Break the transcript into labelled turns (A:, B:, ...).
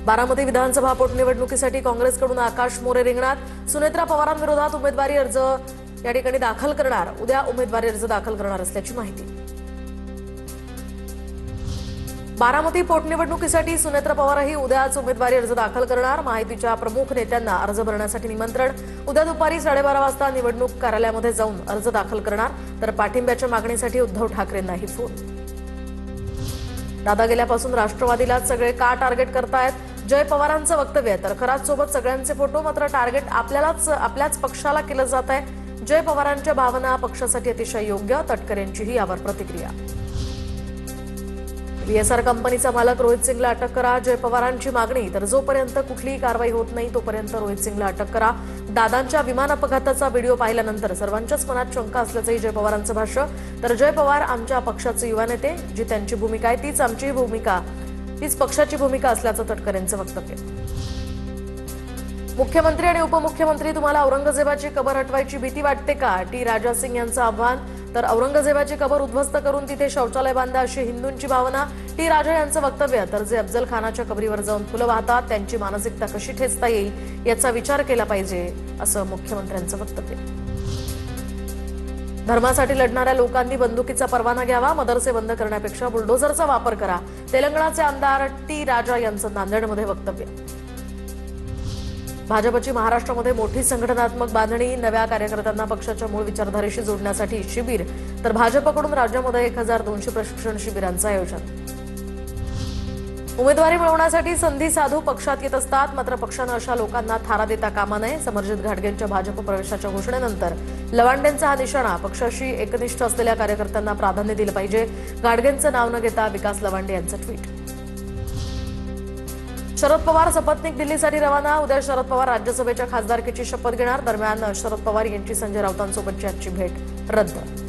A: बारामती विधानसभा पोटनिवडणुकीसाठी काँग्रेसकडून आकाश मोरे रिंगणात। सुनेत्रा पवारांविरोधात उमेदवारी अर्ज या ठिकाणी दाखल करणार। उद्या उमेदवारी अर्ज दाखल करणार असल्याची माहिती। बारामती पोटनिवडणुकीसाठी सुनेत्रा पवारही उद्याच उमेदवारी अर्ज दाखल करणार। माहितीच्या प्रमुख नेत्यांना अर्ज भरण्यासाठी निमंत्रण। उद्या दुपारी 12:30 वाजता निवडणूक कार्यालयामध्ये जाऊन अर्ज दाखल करणार। तर पाठिंब्याच्या मागणीसाठी उद्धव ठाकरेंनाही फोन। दादा गेल्यापासून राष्ट्रवादीला सगळे का टार्गेट करतायत? जय पवारांचं वक्तव्य तर खरात सोबत सगळ्यांचे फोटो, मात्र टार्गेट आपल्याच पक्षाला केलं जात आहे। जय पवारांच्या भावना पक्षासाठी अतिशय योग्य। तटकरेंचीही यावर प्रतिक्रिया। बीएसआर कंपनीचा मालक रोहित सिंगला अटक करा, जय पवारांची मागणी। तर जोपर्यंत कुठलीही कारवाई होत नाही तोपर्यंत रोहित सिंगला अटक करा। दादांच्या विमान अपघाताचा व्हिडिओ पाहिल्यानंतर सर्वांच्याच मनात शंका असल्याचंही जय पवारांचं भाष्य। तर जय पवार आमच्या पक्षाचे युवा नेते, जी त्यांची भूमिका आहे तीच आमची भूमिका, तीच पक्षाची भूमिका असल्याचं तटकरेंचं वक्तव्य। मुख्यमंत्री आणि उपमुख्यमंत्री, तुम्हाला औरंगजेबाची कबर हटवायची भीती वाटते का? टी राजा सिंग यांचं आव्हान। तर औरंगजेबाची कबर उद्ध्वस्त करून तिथे शौचालय बांधा अशी हिंदूंची भावना। टी राजा यांचं वक्तव्य। तर जे अफजल खानाच्या कबरीवर जाऊन फुलं वाहतात त्यांची मानसिकता कशी ठेचता येईल याचा विचार केला पाहिजे असं मुख्यमंत्र्यांचं वक्तव्य। धर्मासाठी लढणाऱ्या लोकांनी बंदुकीचा परवाना घ्यावा, मदरसे बंद करण्यापेक्षा बुलडोझरचा वापर करा। तेलंगणाचे आमदार टी राजा यांचं नांदेडमध्ये वक्तव्य। भाजपची महाराष्ट्रामध्ये मोठी संघटनात्मक बांधणी। नव्या कार्यकर्त्यांना पक्षाच्या मूळ विचारधारेशी जोडण्यासाठी शिबिर। तर भाजपकडून राज्यामध्ये 1200 प्रशिक्षण शिबिरांचं आयोजन। उमेदवारी मिळवण्यासाठी संधी साधू पक्षात येत असतात, मात्र पक्षानं अशा लोकांना थारा देता कामा नये। समरजित घाटगेंच्या भाजप प्रवेशाच्या घोषणेनंतर लवांडेंचा हा निशाणा। पक्षाशी एकनिष्ठ असलेल्या कार्यकर्त्यांना प्राधान्य दिलं पाहिजे। घाटगेंचं नाव न घेता विकास लवांडे यांचं ट्विट। शरद पवार सपत्नीक दिल्लीसाठी रवाना। उद्या शरद पवार राज्यसभेच्या खासदारकीची शपथ घेणार। दरम्यान शरद पवार यांची संजय राऊतांसोबतची आजची भेट रद्द।